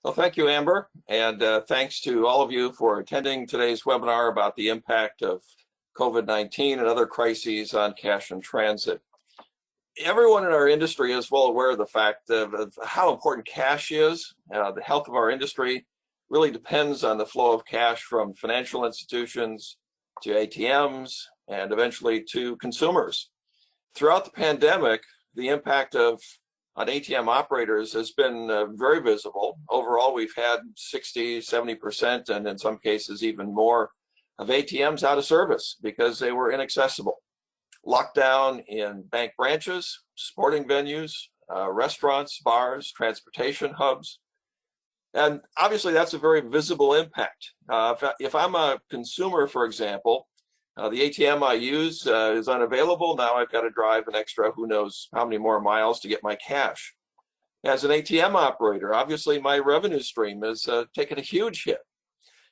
Well, thank you, Amber, and thanks to all of you for attending today's webinar about the impact of COVID-19 and other crises on cash in transit. Everyone in our industry is well aware of the fact of how important cash is. The health of our industry really depends on the flow of cash from financial institutions to ATMs and eventually to consumers. Throughout the pandemic, the impact on ATM operators has been very visible. Overall, we've had 60, 70%, and in some cases even more, of ATMs out of service because they were inaccessible. Lockdown in bank branches, sporting venues, restaurants, bars, transportation hubs. And obviously that's a very visible impact. If I'm a consumer, for example, the ATM I use is unavailable. Now I've got to drive an extra who knows how many more miles to get my cash. As an ATM operator, obviously my revenue stream is taking a huge hit.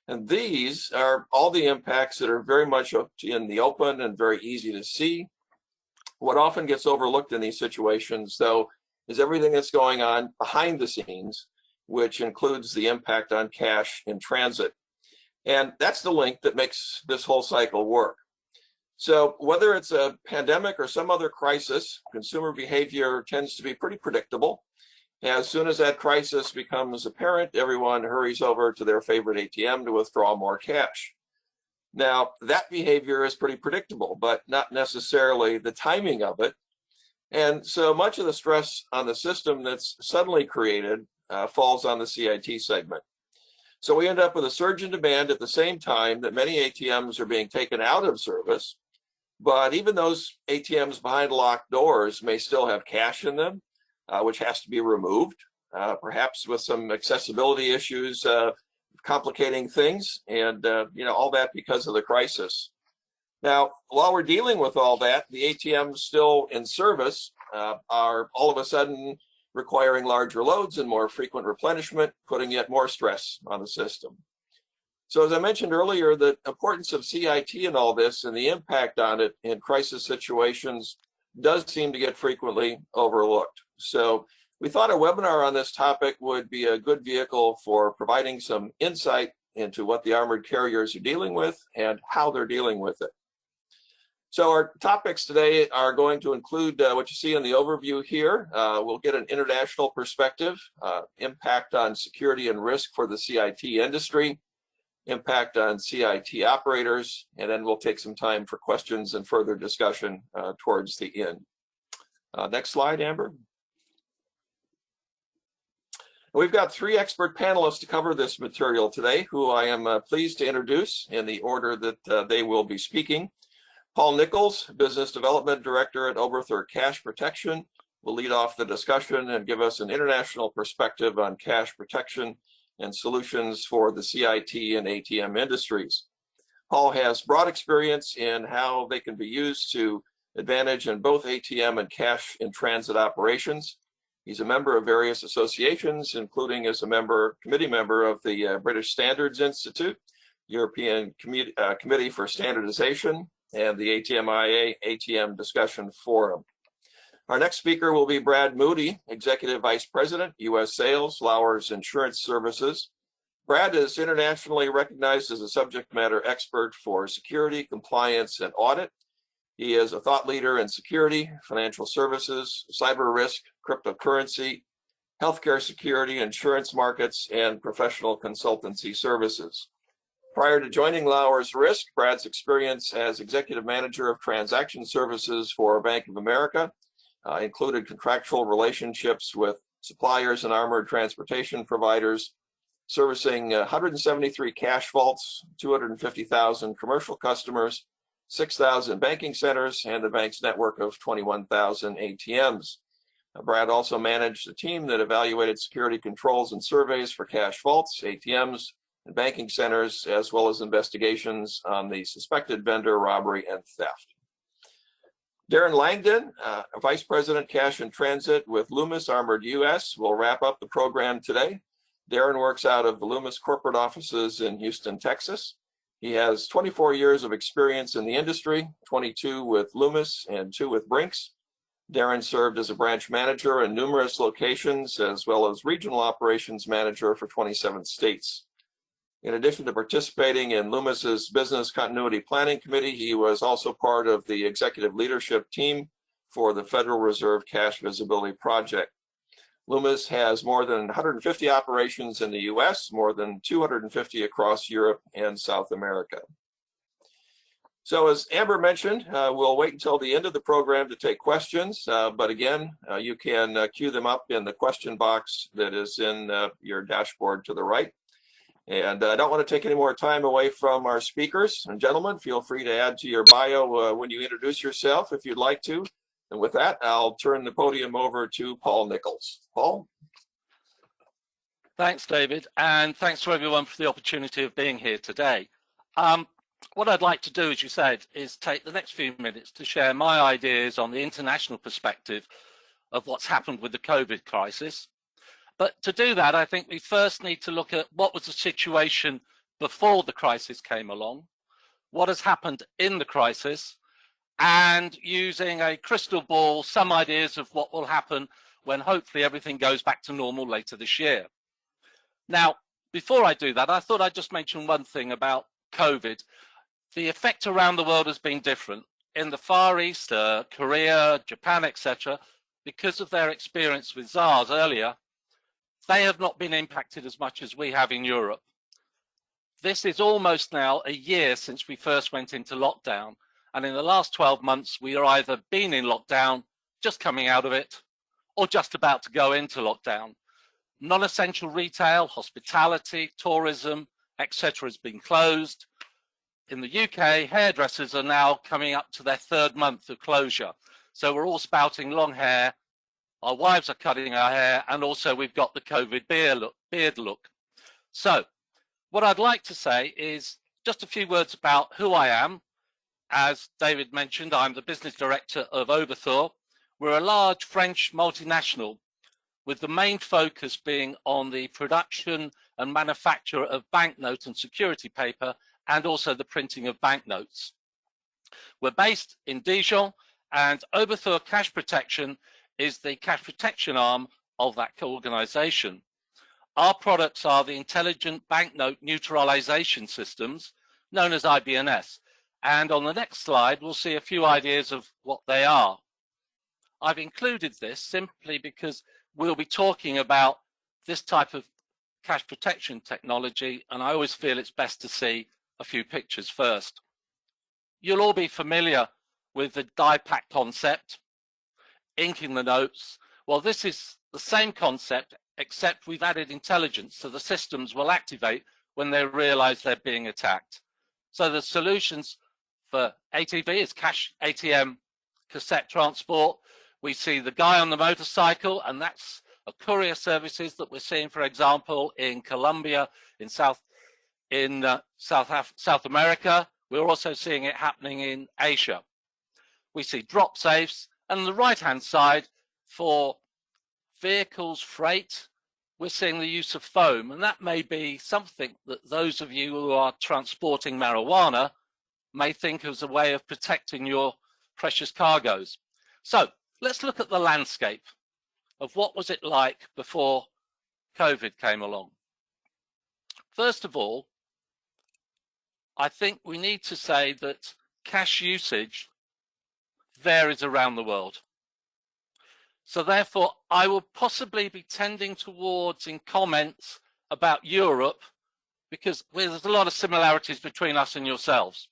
And these are all the impacts that are very much in the open and very easy to see. What often gets overlooked in these situations, though, is everything that's going on behind the scenes, which includes the impact on cash in transit. And that's the link that makes this whole cycle work. So whether it's a pandemic or some other crisis, consumer behavior tends to be pretty predictable. As soon as that crisis becomes apparent, everyone hurries over to their favorite ATM to withdraw more cash. Now, that behavior is pretty predictable, but not necessarily the timing of it. And so much of the stress on the system that's suddenly created falls on the CIT segment. So we end up with a surge in demand at the same time that many ATMs are being taken out of service. But even those ATMs behind locked doors may still have cash in them, which has to be removed, perhaps with some accessibility issues complicating things, and all that because of the crisis. Now, while we're dealing with all that, the ATMs still in service are all of a sudden requiring larger loads and more frequent replenishment, putting yet more stress on the system. So as I mentioned earlier, the importance of CIT in all this and the impact on it in crisis situations does seem to get frequently overlooked. So we thought a webinar on this topic would be a good vehicle for providing some insight into what the armored carriers are dealing with and how they're dealing with it. So our topics today are going to include what you see in the overview here. We'll get an international perspective, impact on security and risk for the CIT industry, impact on CIT operators, and then we'll take some time for questions and further discussion towards the end. Next slide, Amber. We've got three expert panelists to cover this material today, who I am pleased to introduce in the order that they will be speaking. Paul Nicholls, Business Development Director at Oberthur Cash Protection, will lead off the discussion and give us an international perspective on cash protection and solutions for the CIT and ATM industries. Paul has broad experience in how they can be used to advantage in both ATM and cash in transit operations. He's a member of various associations, including as a committee member of the British Standards Institute, European Committee for Standardization, and the ATMIA ATM Discussion Forum. Our next speaker will be Brad Moody, Executive Vice President, U.S. Sales, Lowers Insurance Services. Brad is internationally recognized as a subject matter expert for security, compliance, and audit. He is a thought leader in security, financial services, cyber risk, cryptocurrency, healthcare security, insurance markets, and professional consultancy services. Prior to joining Lowers Risk, Brad's experience as executive manager of transaction services for Bank of America included contractual relationships with suppliers and armored transportation providers, servicing 173 cash vaults, 250,000 commercial customers, 6,000 banking centers, and the bank's network of 21,000 ATMs. Brad also managed a team that evaluated security controls and surveys for cash vaults, ATMs, and banking centers, as well as investigations on the suspected vendor robbery and theft. Darren Langton, Vice President Cash in Transit with Loomis Armored US, will wrap up the program today. Darren works out of the Loomis corporate offices in Houston, Texas. He has 24 years of experience in the industry, 22 with Loomis and 2 with Brinks. Darren served as a branch manager in numerous locations, as well as regional operations manager for 27 states. In addition to participating in Loomis's Business Continuity Planning Committee, he was also part of the executive leadership team for the Federal Reserve Cash Visibility Project. Loomis has more than 150 operations in the US, more than 250 across Europe and South America. So as Amber mentioned, we'll wait until the end of the program to take questions, but again, you can queue them up in the question box that is in your dashboard to the right. And I don't want to take any more time away from our speakers. And gentlemen, feel free to add to your bio when you introduce yourself if you'd like to. And with that, I'll turn the podium over to Paul Nicholls. Paul? Thanks, David, and thanks to everyone for the opportunity of being here today. What I'd like to do, as you said, is take the next few minutes to share my ideas on the international perspective of what's happened with the COVID crisis. But to do that, I think we first need to look at what was the situation before the crisis came along, what has happened in the crisis, and using a crystal ball, some ideas of what will happen when hopefully everything goes back to normal later this year. Now, before I do that, I thought I'd just mention one thing about COVID. The effect around the world has been different. In the Far East, Korea, Japan, etc., because of their experience with SARS earlier, they have not been impacted as much as we have in Europe. This is almost now a year since we first went into lockdown. And in the last 12 months, we are either been in lockdown, just coming out of it, or just about to go into lockdown. Non-essential retail, hospitality, tourism, etc. has been closed. In the UK, hairdressers are now coming up to their 3rd month of closure. So we're all spouting long hair. Our wives are cutting our hair, and also we've got the COVID beard look. So what I'd like to say is just a few words about who I am. As David mentioned, I'm the business director of Oberthur. We're a large French multinational with the main focus being on the production and manufacture of banknote and security paper, and also the printing of banknotes. We're based in Dijon, and Oberthur Cash Protection is the cash protection arm of that organization. Our products are the intelligent banknote neutralization systems, known as IBNS. And on the next slide, we'll see a few ideas of what they are. I've included this simply because we'll be talking about this type of cash protection technology, and I always feel it's best to see a few pictures first. You'll all be familiar with the die pack concept, inking the notes. Well, this is the same concept, except we've added intelligence, so the systems will activate when they realize they're being attacked. So the solutions for ATV is cash ATM cassette transport. We see the guy on the motorcycle, and that's a courier services that we're seeing, for example, in Colombia, in South America. We're also seeing it happening in Asia. We see drop safes, and on the right-hand side for vehicles, freight, we're seeing the use of foam, and that may be something that those of you who are transporting marijuana may think as a way of protecting your precious cargoes. So let's look at the landscape of what was it like before COVID came along. First of all, I think we need to say that cash usage varies around the world. So therefore, I will possibly be tending towards in comments about Europe because there's a lot of similarities between us and yourselves.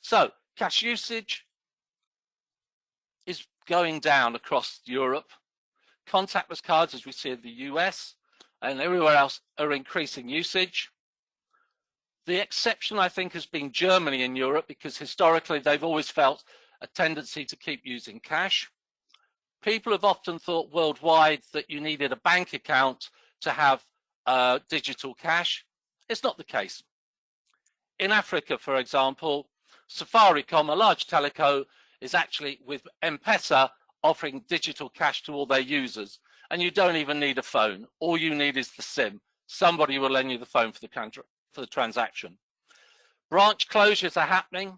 So cash usage is going down across Europe. Contactless cards, as we see in the US and everywhere else, are increasing usage. The exception, I think, has been Germany in Europe because historically they've always felt a tendency to keep using cash. People have often thought worldwide that you needed a bank account to have digital cash. It's not the case. In Africa, for example, Safaricom, a large teleco, is actually with M-Pesa offering digital cash to all their users. And you don't even need a phone. All you need is the SIM. Somebody will lend you the phone for the transaction. Branch closures are happening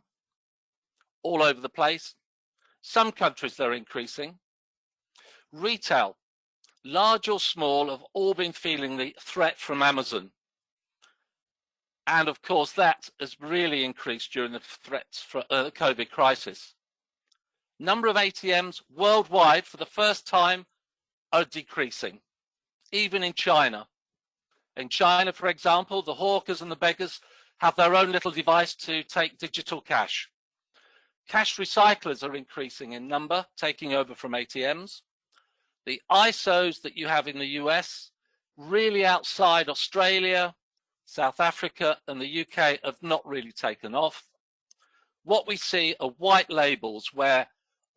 all over the place. Some countries they're increasing. Retail, large or small, have all been feeling the threat from Amazon. And of course, that has really increased during the threats for the COVID crisis. Number of ATMs worldwide for the first time are decreasing, even in China. In China, for example, the hawkers and the beggars have their own little device to take digital cash. Cash recyclers are increasing in number, taking over from ATMs. The ISOs that you have in the US, really outside Australia, South Africa and the UK, have not really taken off. What we see are white labels where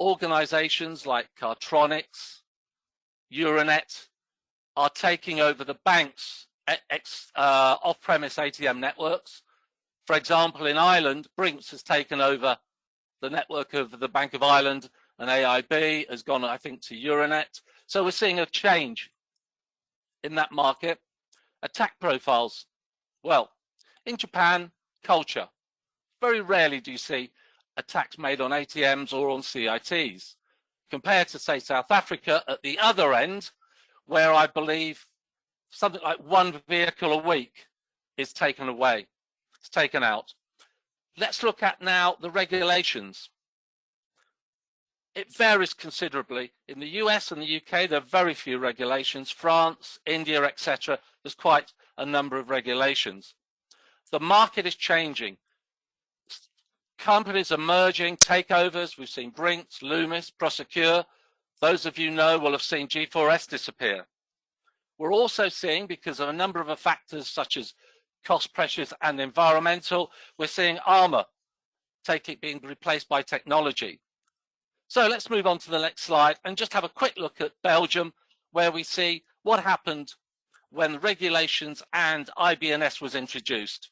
organizations like Cardtronics, Euronet are taking over the bank's off-premise ATM networks. For example, in Ireland, Brinks has taken over the network of the Bank of Ireland, and AIB has gone, I think, to Euronet. So we're seeing a change in that market. Attack profiles. Well, in Japan, culture. Very rarely do you see attacks made on ATMs or on CITs, compared to, say, South Africa at the other end, where I believe something like one vehicle a week is taken away, it's taken out. Let's look at now the regulations. It varies considerably. In the US and the UK, there are very few regulations. France, India, etc., there's quite a number of regulations. The market is changing. Companies are merging, takeovers. We've seen Brinks, Loomis, Prosecure. Those of you know will have seen G4S disappear. We're also seeing, because of a number of factors such as cost pressures and environmental, we're seeing armor being replaced by technology. So let's move on to the next slide and just have a quick look at Belgium, where we see what happened when regulations and IBNS was introduced.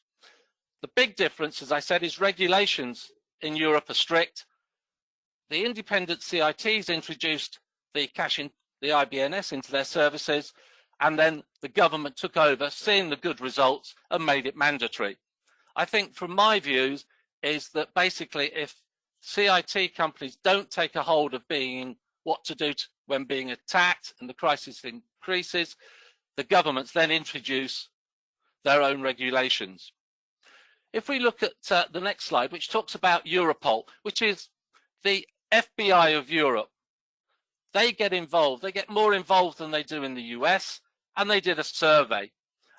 The big difference, as I said, is regulations in Europe are strict. The independent CITs introduced the IBNS into their services, and then the government took over, seeing the good results, and made it mandatory. I think from my views is that basically if CIT companies don't take a hold of being what to do when being attacked and the crisis increases, the governments then introduce their own regulations. If we look at the next slide, which talks about Europol, which is the FBI of Europe, they get involved. They get more involved than they do in the US, and they did a survey.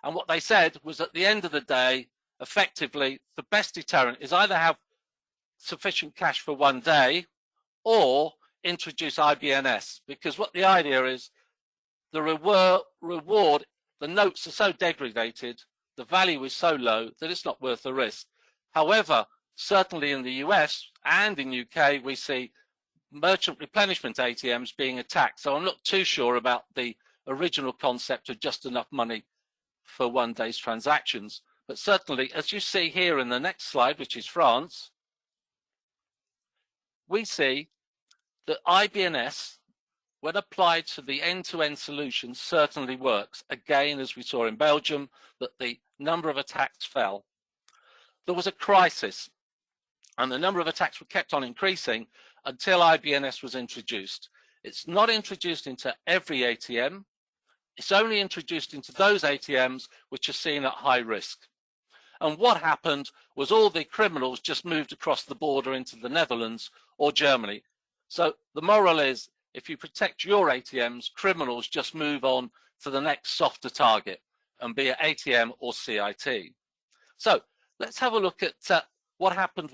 And what they said was, at the end of the day, effectively, the best deterrent is either have sufficient cash for one day or introduce IBNS, because what the idea is, the reward, the notes are so degraded, the value is so low that it's not worth the risk. However, certainly in the US and in UK, we see merchant replenishment ATMs being attacked. So I'm not too sure about the original concept of just enough money for one day's transactions. But certainly, as you see here in the next slide, which is France, we see that IBNS, when applied to the end-to-end solution, certainly works. Again, as we saw in Belgium, that the number of attacks fell. There was a crisis, and the number of attacks were kept on increasing until IBNS was introduced. It's not introduced into every ATM. It's only introduced into those ATMs which are seen at high risk. And what happened was all the criminals just moved across the border into the Netherlands or Germany. So the moral is, if you protect your ATMs, criminals just move on to the next softer target, and be it ATM or CIT. So let's have a look at what happened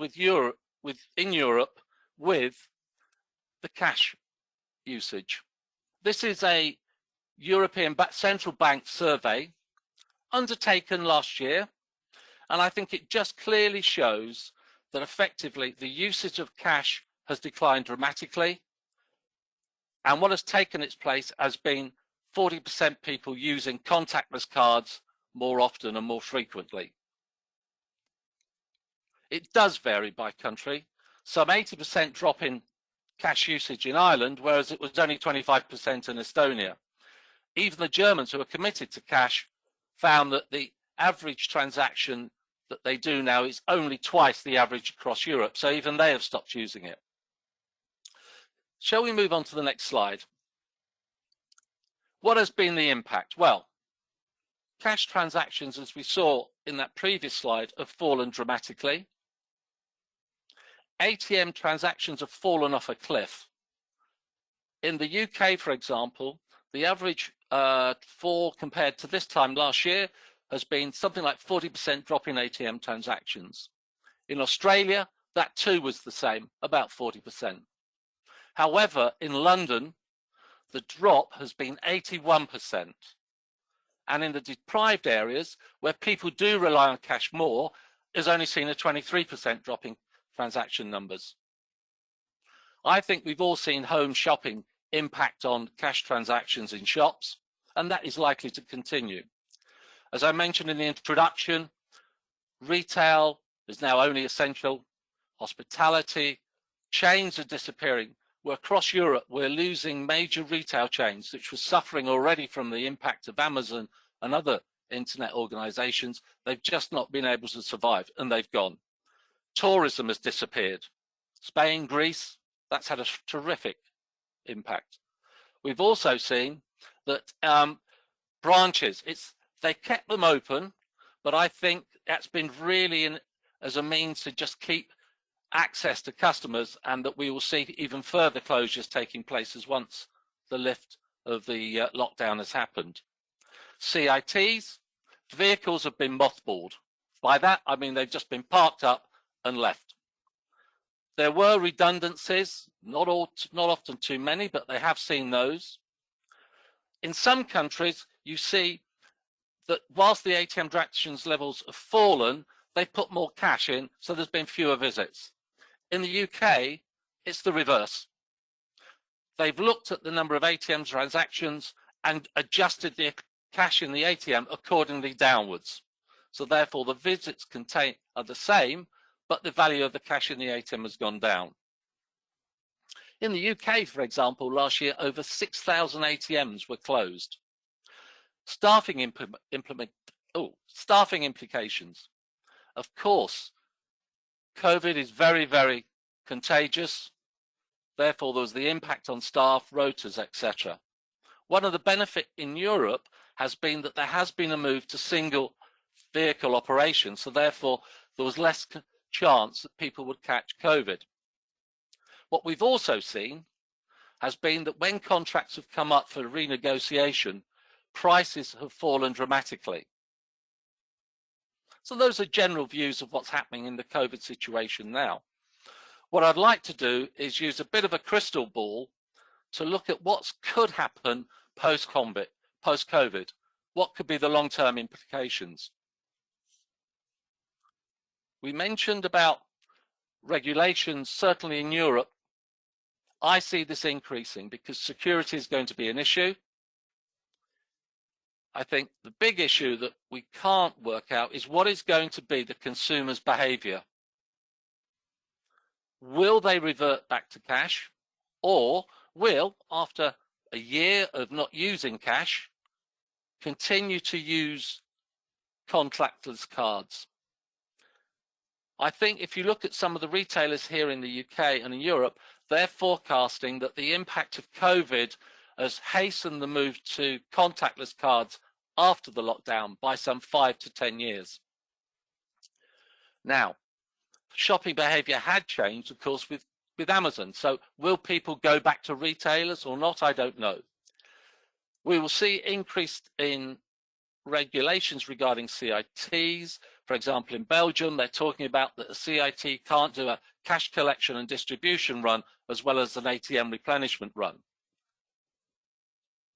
in Europe with the cash usage. This is a European Central Bank survey undertaken last year, and I think it just clearly shows that effectively the usage of cash has declined dramatically, and what has taken its place has been 40% people using contactless cards more often and more frequently. It does vary by country. Some 80% drop in cash usage in Ireland, whereas it was only 25% in Estonia. Even the Germans, who are committed to cash, found that the average transaction that they do now is only twice the average across Europe. So even they have stopped using it. Shall we move on to the next slide? What has been the impact? Well, cash transactions, as we saw in that previous slide, have fallen dramatically. ATM transactions have fallen off a cliff. In the UK, for example, the average fall compared to this time last year has been something like 40% drop in ATM transactions. In Australia, that too was the same, about 40%. However, in London, the drop has been 81%. And in the deprived areas, where people do rely on cash more, has only seen a 23% drop in transaction numbers. I think we've all seen home shopping impact on cash transactions in shops, and that is likely to continue. As I mentioned in the introduction, retail is now only essential. Hospitality, chains are disappearing. Well, across Europe, we're losing major retail chains, which were suffering already from the impact of Amazon and other internet organizations. They've just not been able to survive, and they've gone. Tourism has disappeared. Spain, Greece, that's had a terrific impact. We've also seen that branches, they kept them open, but I think that's been really as a means to just keep access to customers, and that we will see even further closures taking place as once the lift of the lockdown has happened. CITs, vehicles have been mothballed. By that, I mean they've just been parked up and left. There were redundancies, not often too many, but they have seen those. In some countries, you see that whilst the ATM transactions levels have fallen, they put more cash in, so there's been fewer visits. In the UK, it's the reverse. They've looked at the number of ATM transactions and adjusted the cash in the ATM accordingly downwards. So therefore, the visits are the same, but the value of the cash in the ATM has gone down. In the UK, for example, last year, over 6,000 ATMs were closed. Staffing implications. Of course, COVID is very, very contagious. Therefore, there was the impact on staff, rotas, etc. One of the benefits in Europe has been that there has been a move to single vehicle operations. So therefore, there was less chance that people would catch COVID. What we've also seen has been that when contracts have come up for renegotiation, prices have fallen dramatically. So those are general views of what's happening in the COVID situation now. What I'd like to do is use a bit of a crystal ball to look at what could happen post-COVID. What could be the long-term implications? We mentioned about regulations, certainly in Europe. I see this increasing because security is going to be an issue. I think the big issue that we can't work out is what is going to be the consumer's behavior. Will they revert back to cash, or will, after a year of not using cash, continue to use contactless cards? I think if you look at some of the retailers here in the UK and in Europe, they're forecasting that the impact of COVID has hastened the move to contactless cards after the lockdown by some 5 to 10 years. Now, shopping behavior had changed, of course, with Amazon. So will people go back to retailers or not? I don't know. We will see increase in regulations regarding CITs. For example, in Belgium, they're talking about that a CIT can't do a cash collection and distribution run as well as an ATM replenishment run.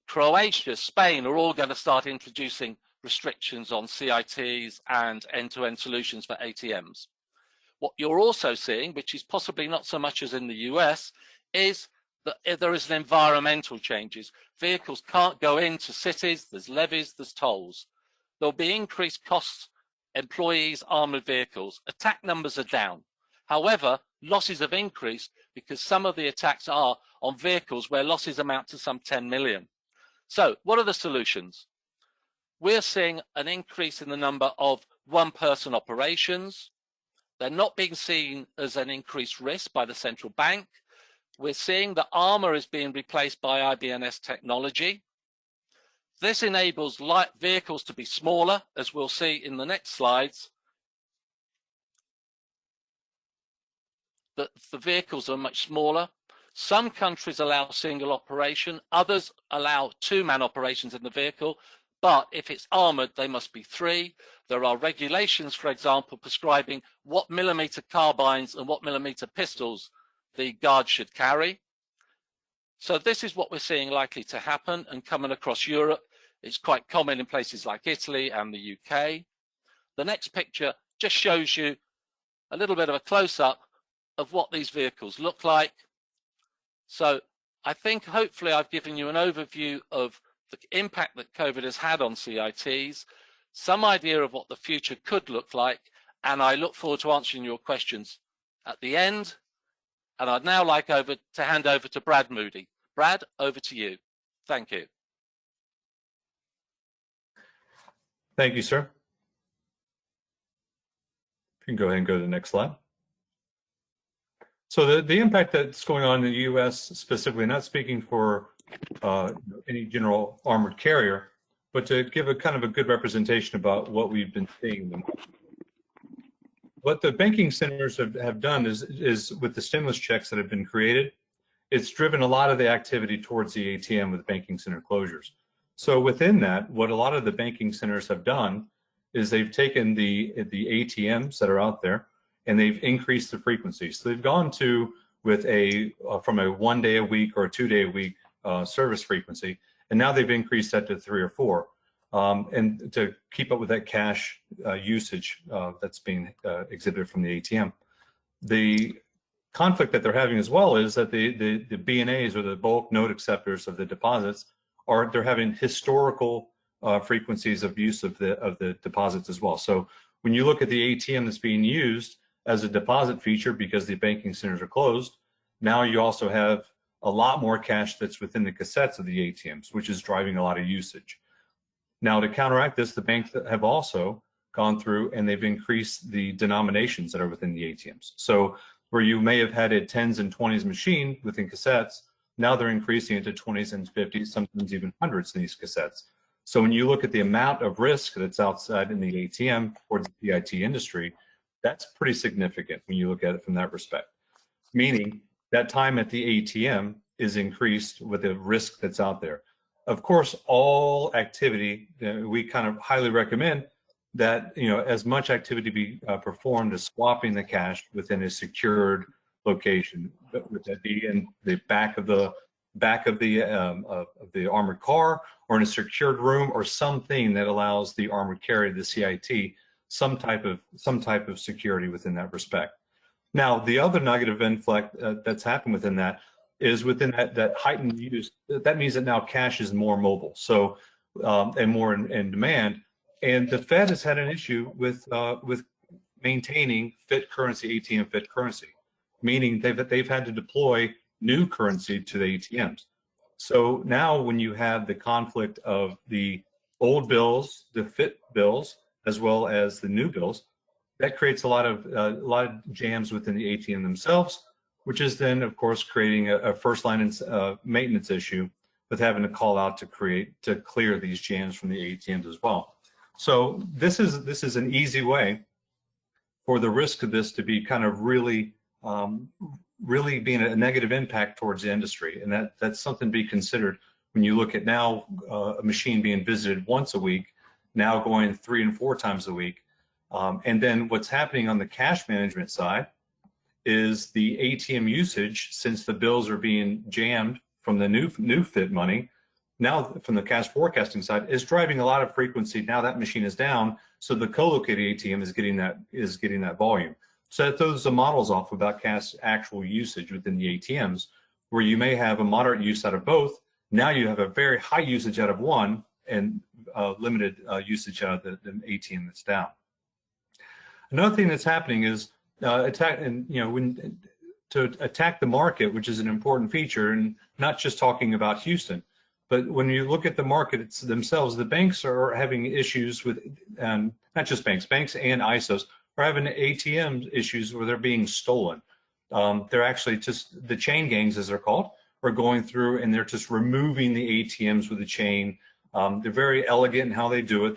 Croatia, Spain are all going to start introducing restrictions on CITs and end-to-end solutions for ATMs. What you're also seeing, which is possibly not so much as in the US, is that there is an environmental changes. Vehicles can't go into cities, there's levies, there's tolls. There'll be increased costs, employees, armored vehicles. Attack numbers are down. However, losses have increased because some of the attacks are on vehicles where losses amount to some 10 million. So what are the solutions? We're seeing an increase in the number of one-person operations. They're not being seen as an increased risk by the central bank. We're seeing that armor is being replaced by IBNS technology. This enables light vehicles to be smaller, as we'll see in the next slides. That the vehicles are much smaller. Some countries allow single operation, others allow two-man operations in the vehicle, but if it's armored, they must be 3. There are regulations, for example, prescribing what millimeter carbines and what millimeter pistols the guard should carry. So this is what we're seeing likely to happen and coming across Europe. It's quite common in places like Italy and the UK. The next picture just shows you a little bit of a close-up of what these vehicles look like. So I think hopefully I've given you an overview of the impact that COVID has had on CITs, some idea of what the future could look like, and I look forward to answering your questions at the end. And I'd now like to hand over to Brad Moody. Brad, over to you. Thank you. Thank you, sir. You can go ahead and go to the next slide. So the impact that's going on in the U.S. specifically, not speaking for any general armored carrier, but to give a kind of a good representation about what we've been seeing. What the banking centers have done is with the stimulus checks that have been created, it's driven a lot of the activity towards the ATM with banking center closures. So within that, what a lot of the banking centers have done is they've taken the ATMs that are out there and they've increased the frequency. So they've gone to with from a 1 day a week or a 2 day a week service frequency, and now they've increased that to 3 or 4, and to keep up with that cash usage that's being exhibited from the ATM. The conflict that they're having as well is that the B&As, or the bulk note acceptors of the deposits, they're having historical frequencies of use of the deposits as well. So when you look at the ATM that's being used as a deposit feature because the banking centers are closed, now you also have a lot more cash that's within the cassettes of the ATMs, which is driving a lot of usage. Now, to counteract this, the banks have also gone through and they've increased the denominations that are within the ATMs. So where you may have had a 10s and 20s machine within cassettes, now they're increasing it to 20s and 50s, sometimes even hundreds in these cassettes. So when you look at the amount of risk that's outside in the ATM towards the CIT industry, that's pretty significant when you look at it from that respect. Meaning that time at the ATM is increased with the risk that's out there. Of course, all activity, we kind of highly recommend that, as much activity be performed as swapping the cash within a secured location, with that be in the back of the armored car, or in a secured room, or something that allows the armored carrier, the CIT, some type of security within that respect. Now, the other negative inflect that's happened within that is within that heightened use. That means that now cash is more mobile, so and more in demand. And the Fed has had an issue with maintaining fit currency, ATM fit currency, meaning they've had to deploy new currency to the ATMs. So now when you have the conflict of the old bills, the fit bills, as well as the new bills, that creates a lot of jams within the ATM themselves, which is then, of course, creating a first line maintenance issue with having to call out to clear these jams from the ATMs as well. So this is an easy way for the risk of this to be kind of really being a negative impact towards the industry, and that's something to be considered when you look at now a machine being visited once a week, now going 3 and 4 times a week. And then what's happening on the cash management side is the ATM usage, since the bills are being jammed from the new fit money, now from the cash forecasting side, is driving a lot of frequency. Now that machine is down, so the co-located ATM is getting that volume. So that throws the models off about cash actual usage within the ATMs, where you may have a moderate use out of both. Now you have a very high usage out of one and limited usage out of the ATM that's down. Another thing that's happening is to attack the market, which is an important feature, and not just talking about Houston, but when you look at the markets themselves, the banks are having issues with, not just banks and ISOs are having ATM issues where they're being stolen. They're actually just, the chain gangs, as they're called, are going through and they're just removing the ATMs with a chain, They're very elegant in how they do it.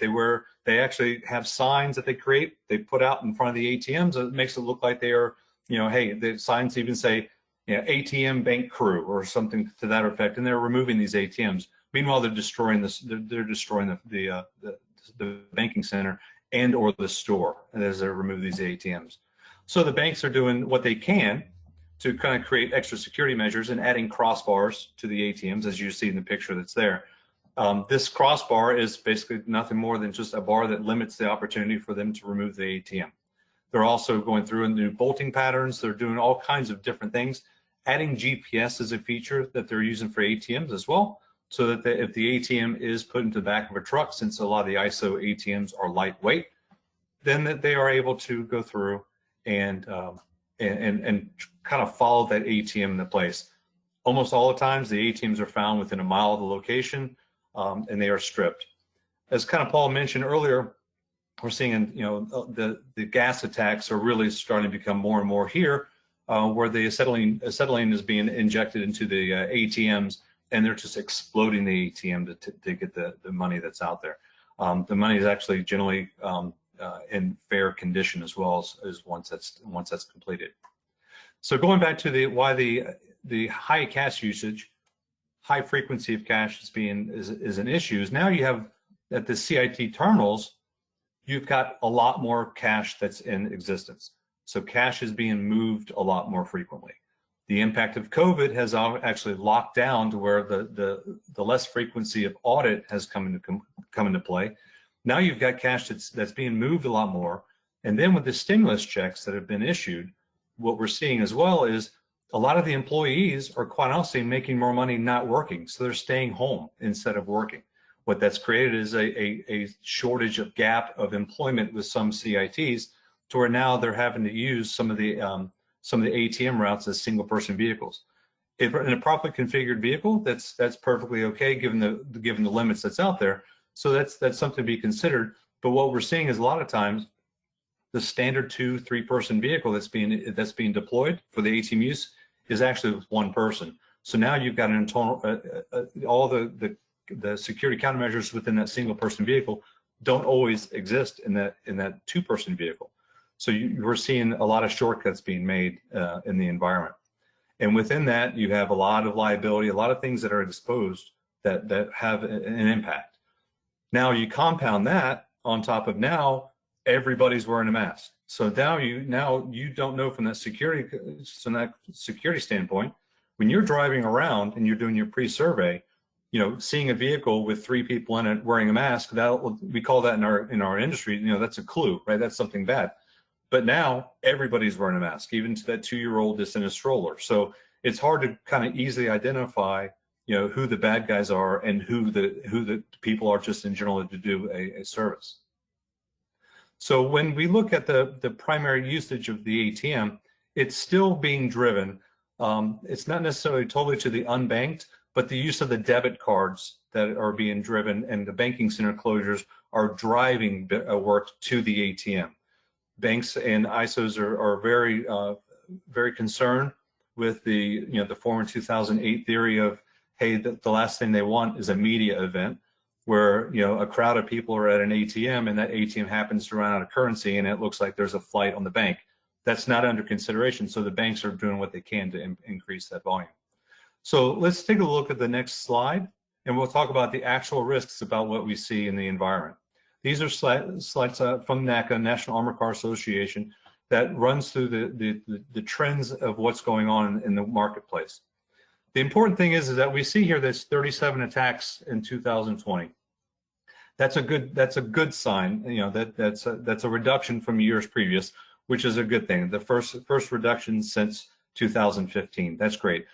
They actually have signs that they put out in front of the ATMs. It makes it look like they are, hey, the signs even say, ATM bank crew or something to that effect, and they're removing these ATMs. Meanwhile, they're destroying this. They're destroying the banking center and or the store as they remove these ATMs. So the banks are doing what they can to kind of create extra security measures and adding crossbars to the ATMs, as you see in the picture that's there. This crossbar is basically nothing more than just a bar that limits the opportunity for them to remove the ATM. They're also going through and new bolting patterns. They're doing all kinds of different things. Adding GPS as a feature that they're using for ATMs as well, so that if the ATM is put into the back of a truck, since a lot of the ISO ATMs are lightweight, then that they are able to go through and kind of follow that ATM into place. Almost all the times, the ATMs are found within a mile of the location, and they are stripped. As kind of Paul mentioned earlier, we're seeing, the gas attacks are really starting to become more and more here, where the acetylene is being injected into the ATMs, and they're just exploding the ATM to get the money that's out there. The money is actually generally in fair condition as well as once that's completed. So going back to why the high cash usage, high frequency of cash is an issue, is now you have at the CIT terminals, you've got a lot more cash that's in existence. So cash is being moved a lot more frequently. The impact of COVID has actually locked down to where the less frequency of audit has come into play. Now you've got cash that's being moved a lot more. And then with the stimulus checks that have been issued, what we're seeing as well is a lot of the employees are quite honestly making more money not working. So they're staying home instead of working. What that's created is a shortage of gap of employment with some CITs, to where now they're having to use some of the ATM routes as single person vehicles. If in a properly configured vehicle, that's perfectly okay given the limits that's out there. So that's something to be considered. But what we're seeing is a lot of times the standard 2-3 person vehicle that's being deployed for the ATM use is actually with one person. So now you've got an total all the security countermeasures within that single person vehicle don't always exist in that 2-person vehicle. So we're seeing a lot of shortcuts being made in the environment. And within that, you have a lot of liability, a lot of things that are exposed that have an impact. Now you compound that on top of now everybody's wearing a mask. So now you don't know from that security standpoint, when you're driving around and you're doing your pre-survey, seeing a vehicle with 3 people in it wearing a mask, we call that in our industry, that's a clue, right? That's something bad. But now everybody's wearing a mask, even to that 2-year-old that's in a stroller. So it's hard to kind of easily identify, who the bad guys are and who the people are just in general to do a service. So when we look at the primary usage of the ATM, it's still being driven. It's not necessarily totally to the unbanked, but the use of the debit cards that are being driven and the banking center closures are driving work to the ATM. Banks and ISOs are very, very concerned with the former 2008 theory of, hey, the last thing they want is a media event where a crowd of people are at an ATM and that ATM happens to run out of currency and it looks like there's a flight on the bank. That's not under consideration. So the banks are doing what they can to increase that volume. So let's take a look at the next slide, and we'll talk about the actual risks about what we see in the environment. These are slides from NACA, National Armored Car Association, that runs through the trends of what's going on in the marketplace. The important thing is that we see here there's 37 attacks in 2020. That's a good sign. That's a reduction from years previous, which is a good thing. The first reduction since 2015. That's great.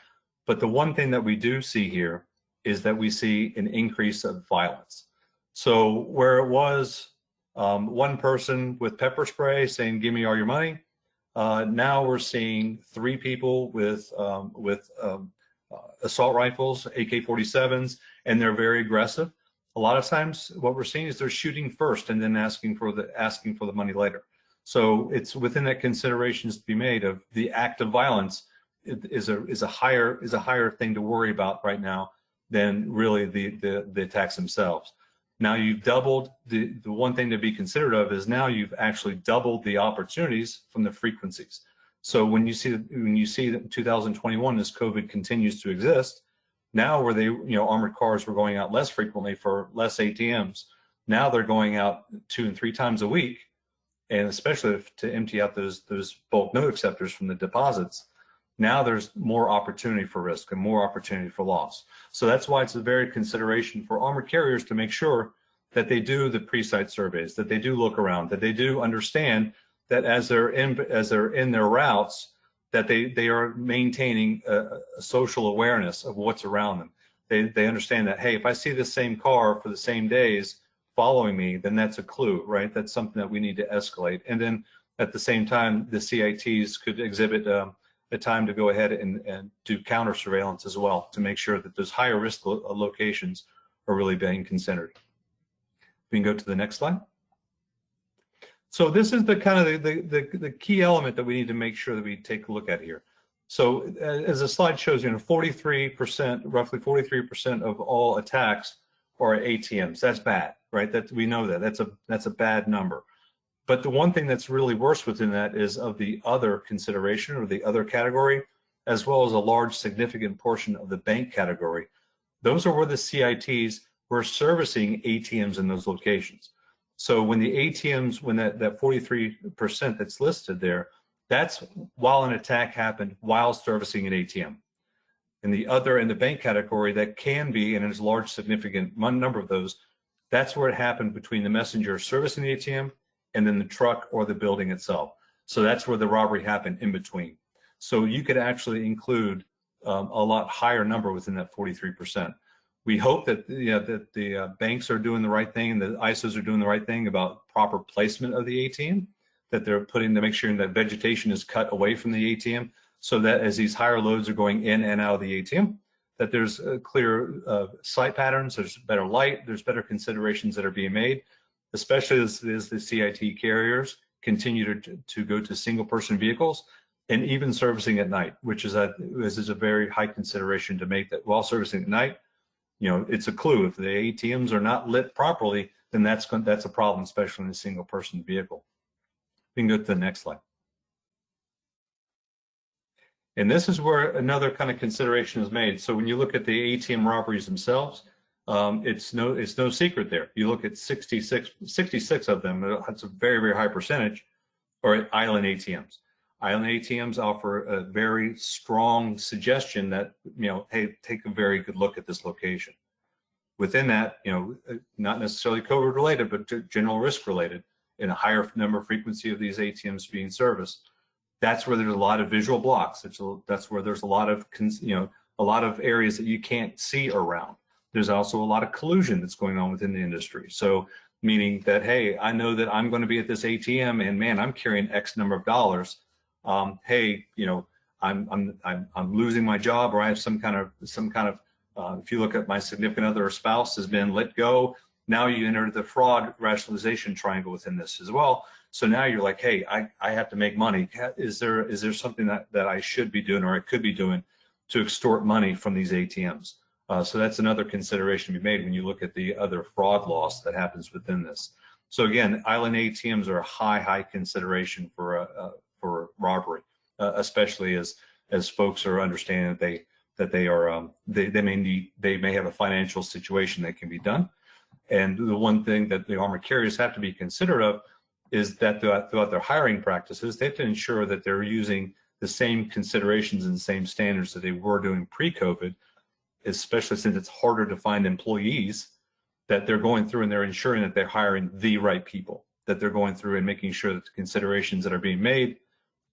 But the one thing that we do see here is that we see an increase of violence. So where it was one person with pepper spray saying, "Give me all your money," now we're seeing 3 people with assault rifles, AK-47s, and they're very aggressive. A lot of times, what we're seeing is they're shooting first and then asking for the money later. So it's within that considerations to be made of the act of violence is a higher thing to worry about right now than really the attacks themselves. Now you've doubled the one thing to be considered of is now you've actually doubled the opportunities from the frequencies. So when you see that in 2021 as COVID continues to exist, now where armored cars were going out less frequently for less ATMs, now they're going out 2 and 3 times a week, and especially to empty out those bulk note acceptors from the deposits. Now there's more opportunity for risk and more opportunity for loss. So that's why it's a very consideration for armored carriers to make sure that they do the pre-site surveys, that they do look around, that they do understand that as they're in their routes, that they are maintaining a social awareness of what's around them. They understand that, hey, if I see the same car for the same days following me, then that's a clue, right? That's something that we need to escalate. And then at the same time, the CITs could exhibit a time to go ahead and do counter surveillance as well to make sure that those higher risk locations are really being considered. We can go to the next slide. So this is the kind of the key element that we need to make sure that we take a look at here. So as the slide shows, 43%, roughly 43% of all attacks are at ATMs. That's bad, right? We know that's a bad number. But the one thing that's really worse within that is of the other consideration or the other category, as well as a large significant portion of the bank category. Those are where the CITs were servicing ATMs in those locations. So when the ATMs, when that 43% that's listed there, that's while an attack happened while servicing an ATM. And the bank category, that can be, and there's a large significant number of those, that's where it happened between the messenger servicing the ATM and then the truck or the building itself. So that's where the robbery happened in between. So you could actually include a lot higher number within that 43%. We hope that the banks are doing the right thing and the ISOs are doing the right thing about proper placement of the ATM, that they're putting to make sure that vegetation is cut away from the ATM, so that as these higher loads are going in and out of the ATM, that there's clear sight patterns, there's better light, there's better considerations that are being made, especially as the CIT carriers continue to go to single person vehicles and even servicing at night, which is a very high consideration to make, that while servicing at night, it's a clue. If the ATMs are not lit properly, then that's a problem, especially in a single person vehicle. We can go to the next slide. And this is where another kind of consideration is made. So when you look at the ATM robberies themselves, it's no secret there. You look at 66 of them, that's a very, very high percentage, are at island ATMs. Island ATMs offer a very strong suggestion that, hey, take a very good look at this location. Within that, not necessarily COVID related, but general risk related, in a higher number frequency of these ATMs being serviced, that's where there's a lot of visual blocks. That's where there's a lot of areas that you can't see around. There's also a lot of collusion that's going on within the industry. So meaning that, hey, I know that I'm going to be at this ATM and man, I'm carrying X number of dollars. Hey, I'm losing my job, or I have some kind of if you look at my significant other or spouse has been let go. Now you enter the fraud rationalization triangle within this as well. So now you're like, hey, I have to make money. Is there something that I should be doing or I could be doing to extort money from these ATMs? So that's another consideration to be made when you look at the other fraud loss that happens within this. So again, island ATMs are a high consideration for robbery, especially as folks are understanding that they may have a financial situation that can be done. And the one thing that the armored carriers have to be considerate of is that throughout their hiring practices, they have to ensure that they're using the same considerations and the same standards that they were doing pre-COVID, especially since it's harder to find employees, that they're going through and they're ensuring that they're hiring the right people, that they're going through and making sure that the considerations that are being made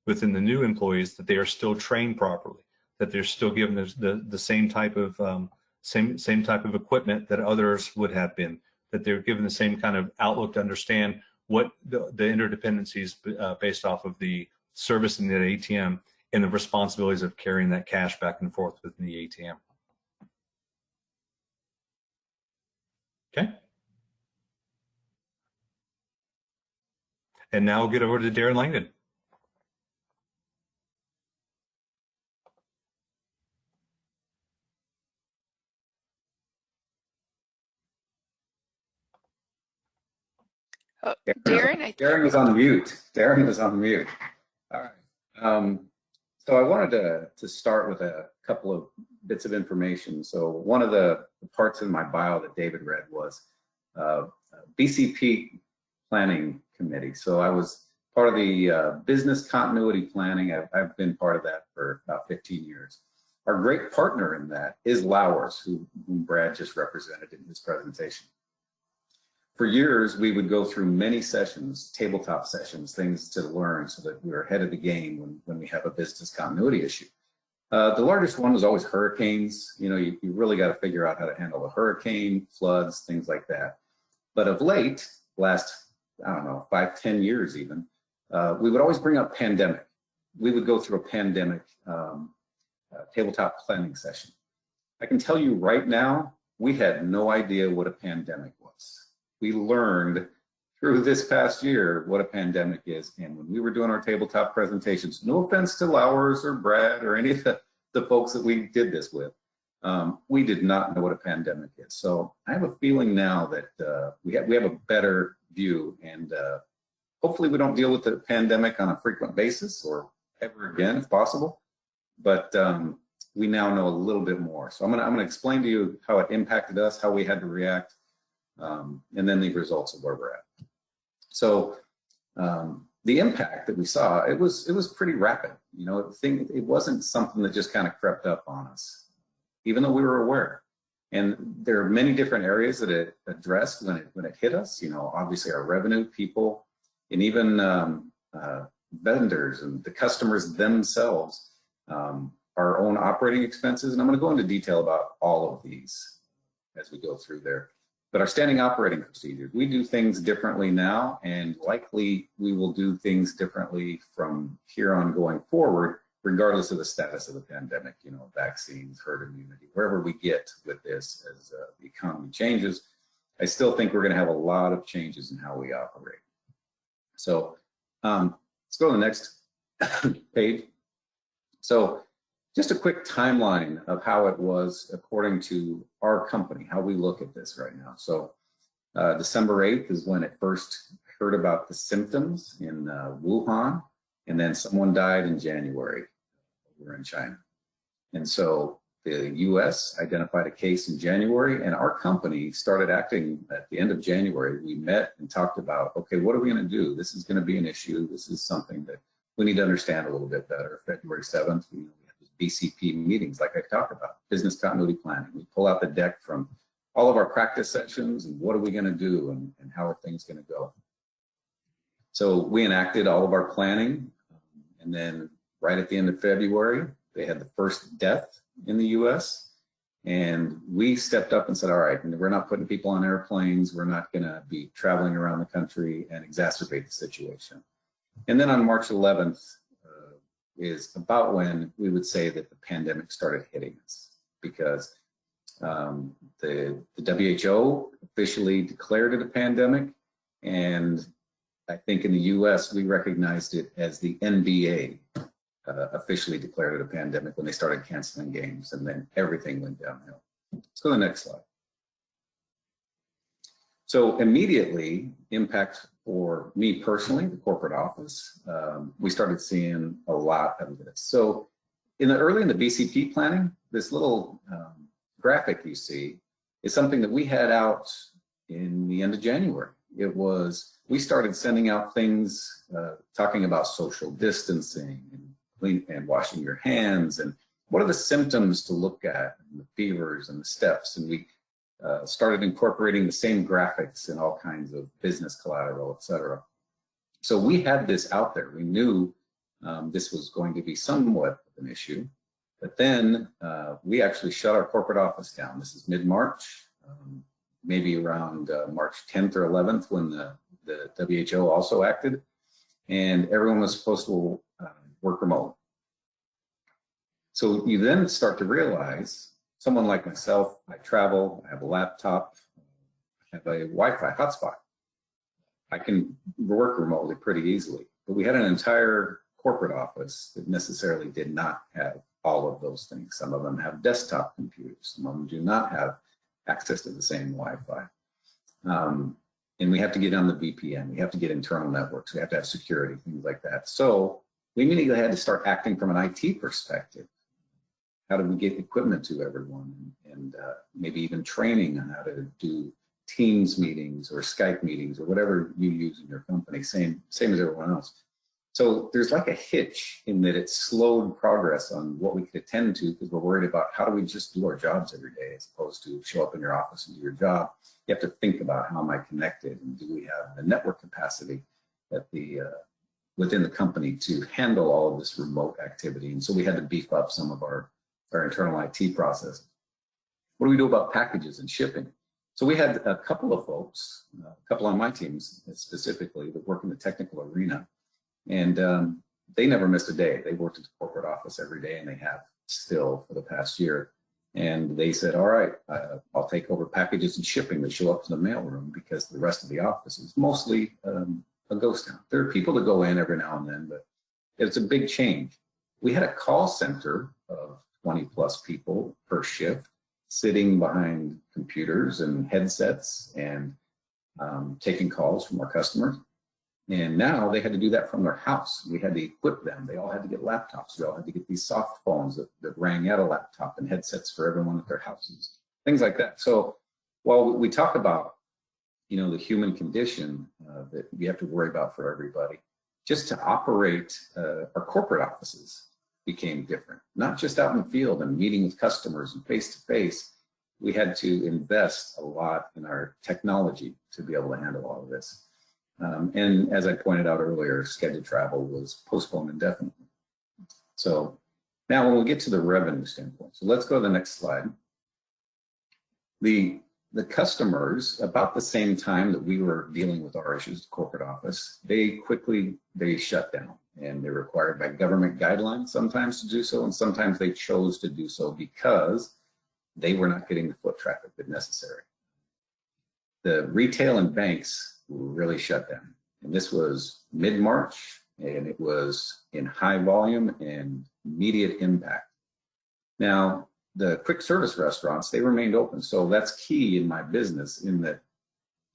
within the new employees, that they are still trained properly, that they're still given the same type of equipment that others would have been, that they're given the same kind of outlook to understand what the interdependencies based off of the service in the ATM and the responsibilities of carrying that cash back and forth within the ATM. Okay. And now we'll get over to Darren Langton. Darren was on mute. Darren was on mute. All right. So I wanted to start with a couple of bits of information. So one of the parts in my bio that David read was BCP planning committee. So I was part of the business continuity planning. I've been part of that for about 15 years. Our great partner in that is Lowers, whom Brad just represented in his presentation. For years, we would go through many sessions, tabletop sessions, things to learn so that we're ahead of the game when we have a business continuity issue. The largest one was always hurricanes. You know, you really got to figure out how to handle a hurricane, floods, things like that. But of late, last, I don't know, 5, 10 years even, we would always bring up pandemic. We would go through a pandemic tabletop planning session. I can tell you right now, we had no idea what a pandemic was. We learned through this past year what a pandemic is. And when we were doing our tabletop presentations, no offense to Lowers or Brad or any of the folks that we did this with, we did not know what a pandemic is. So I have a feeling now that we have a better view, and hopefully we don't deal with the pandemic on a frequent basis or ever again if possible. But we now know a little bit more. So I'm gonna explain to you how it impacted us, how we had to react, and then the results of where we're at. So the impact that we saw, it was pretty rapid. You know, it wasn't something that just kind of crept up on us, even though we were aware. And there are many different areas that it addressed when it hit us. You know, obviously our revenue, people, and even vendors and the customers themselves, our own operating expenses. And I'm going to go into detail about all of these as we go through there. But our standing operating procedures, we do things differently now, and likely we will do things differently from here on going forward, regardless of the status of the pandemic, you know, vaccines, herd immunity, wherever we get with this as the economy changes. I still think we're going to have a lot of changes in how we operate. So let's go to the next page. So just a quick timeline of how it was according to our company, how we look at this right now. So December 8th is when it first heard about the symptoms in Wuhan, and then someone died in January over in China. And so the US identified a case in January, and our company started acting at the end of January. We met and talked about, okay, what are we going to do? This is going to be an issue. This is something that we need to understand a little bit better. February 7th, we had these BCP meetings, like I talked about, business continuity planning. We pull out the deck from all of our practice sessions and what are we going to do and how are things going to go. So we enacted all of our planning, and then right at the end of February, they had the first death in the US, and we stepped up and said, all right, we're not putting people on airplanes. We're not going to be traveling around the country and exacerbate the situation. And then on March 11th is about when we would say that the pandemic started hitting us, because the WHO officially declared it a pandemic, and I think in the US we recognized it as the NBA officially declared it a pandemic when they started canceling games, and then everything went downhill. Let's go to the next slide. So immediately, impact for me personally, the corporate office, we started seeing a lot of this. So early in the BCP planning, this little graphic you see is something that we had out in the end of January. It was, we started sending out things talking about social distancing and washing your hands, and what are the symptoms to look at, and the fevers and the steps. And we started incorporating the same graphics in all kinds of business collateral, et cetera. So we had this out there. We knew this was going to be somewhat of an issue, but then we actually shut our corporate office down. This is mid-March, maybe around March 10th or 11th, when the WHO also acted, and everyone was supposed to work remote. So you then start to realize, someone like myself, I travel, I have a laptop, I have a Wi-Fi hotspot. I can work remotely pretty easily, but we had an entire corporate office that necessarily did not have all of those things. Some of them have desktop computers, some of them do not have access to the same Wi-Fi. And we have to get on the VPN. We have to get internal networks. We have to have security, things like that. So we immediately had to start acting from an IT perspective. How do we get equipment to everyone, and maybe even training on how to do Teams meetings or Skype meetings or whatever you use in your company, same as everyone else. So there's like a hitch in that it slowed progress on what we could attend to, because we're worried about how do we just do our jobs every day as opposed to show up in your office and do your job. You have to think about how am I connected, and do we have the network capacity at the within the company to handle all of this remote activity. And so we had to beef up some of our internal IT processes. What do we do about packages and shipping? So we had a couple of folks, a couple on my teams specifically, that work in the technical arena, and they never missed a day. They worked at the corporate office every day, and they have still for the past year. And they said, all right, I'll take over packages and shipping that show up to the mailroom, because the rest of the office is mostly a ghost town. There are people that go in every now and then, but it's a big change. We had a call center of 20 plus people per shift, sitting behind computers and headsets and taking calls from our customers. And now they had to do that from their house. We had to equip them. They all had to get laptops. They all had to get these soft phones that rang out a laptop, and headsets for everyone at their houses, things like that. So while we talk about, the human condition that we have to worry about for everybody, just to operate our corporate offices became different, not just out in the field and meeting with customers and face to face. We had to invest a lot in our technology to be able to handle all of this. And as I pointed out earlier, scheduled travel was postponed indefinitely. So now when we get to the revenue standpoint, so let's go to the next slide. The customers, about the same time that we were dealing with our issues, the corporate office, they shut down, and they're required by government guidelines sometimes to do so, and sometimes they chose to do so because they were not getting the foot traffic that necessary. The retail and banks really shut down, and this was mid-March, and it was in high volume and immediate impact. Now, the quick service restaurants, they remained open. So that's key in my business, in that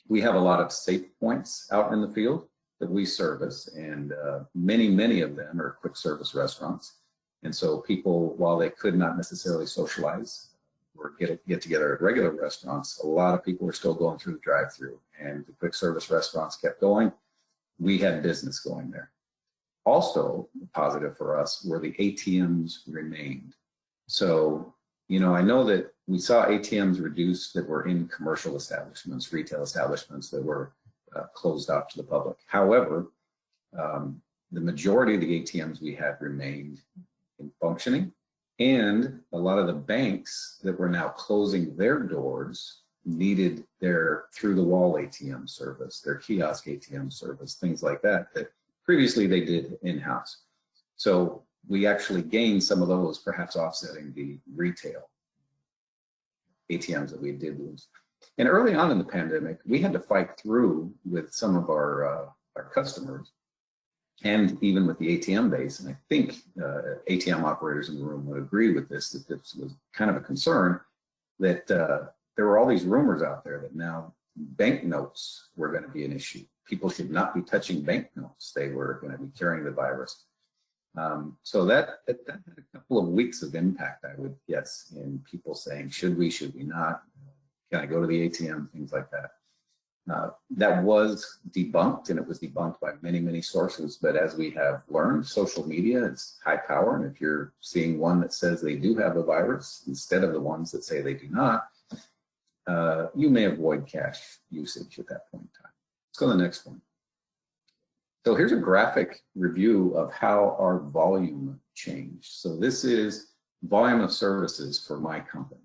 we have a lot of safe points out in the field that we service, and many of them are quick service restaurants. And so people, while they could not necessarily socialize or get together at regular restaurants, a lot of people were still going through the drive-through, and the quick service restaurants kept going. We had business going there. Also, positive for us were the ATMs remained. So, I know that we saw ATMs reduce that were in commercial establishments, retail establishments that were closed off to the public. However, the majority of the ATMs we had remained in functioning, and a lot of the banks that were now closing their doors needed their through-the-wall ATM service, their kiosk ATM service, things like that previously they did in-house. So we actually gained some of those, perhaps offsetting the retail ATMs that we did lose. And early on in the pandemic, we had to fight through with some of our customers, and even with the ATM base. And I think ATM operators in the room would agree with this, that this was kind of a concern, that there were all these rumors out there that now banknotes were going to be an issue. People should not be touching banknotes. They were going to be carrying the virus. So that had a couple of weeks of impact, I would guess, in people saying, should we not? Can I go to the ATM? Things like that. That was debunked, and it was debunked by many sources. But as we have learned, social media is high power. And if you're seeing one that says they do have the virus instead of the ones that say they do not, you may avoid cash usage at that point in time. Let's go to the next one. So here's a graphic review of how our volume changed. So this is volume of services for my company.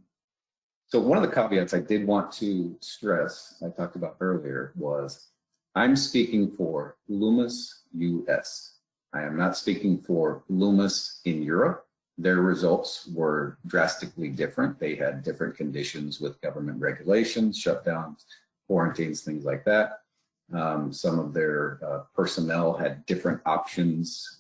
So one of the caveats I did want to stress, I talked about earlier, was I'm speaking for Loomis US. I am not speaking for Loomis in Europe. Their results were drastically different. They had different conditions with government regulations, shutdowns, quarantines, things like that. Some of their personnel had different options,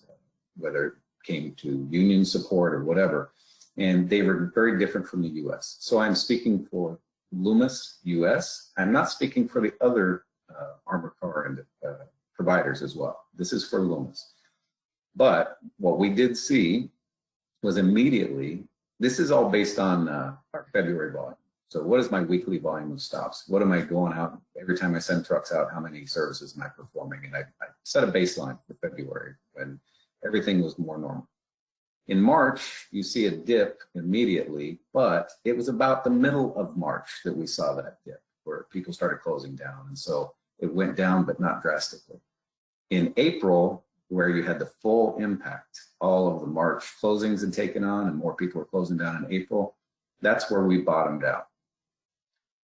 whether it came to union support or whatever, and they were very different from the US. So I'm speaking for Loomis US. I'm not speaking for the other armored car and providers as well. This is for Loomis. But what we did see was immediately, this is all based on our February volume. So what is my weekly volume of stops? What am I going out, every time I send trucks out, how many services am I performing? And I set a baseline for February when everything was more normal. In March, you see a dip immediately, but it was about the middle of March that we saw that dip where people started closing down. And so it went down, but not drastically. In April, where you had the full impact, all of the March closings had taken on and more people were closing down in April, that's where we bottomed out.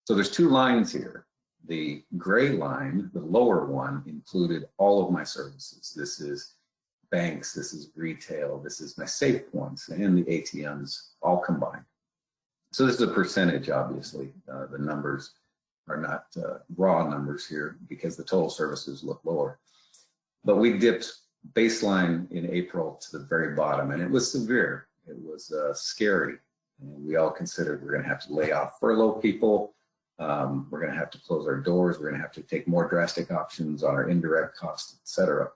So there's two lines here. The gray line, the lower one, included all of my services. This is banks, this is retail, this is my safe points and the ATMs all combined. So this is a percentage, obviously. The numbers are not raw numbers here because the total services look lower. But we dipped baseline in April to the very bottom, and it was severe. It was scary. And we all considered we're going to have to lay off, furlough people. We're going to have to close our doors. We're going to have to take more drastic options on our indirect costs, et cetera.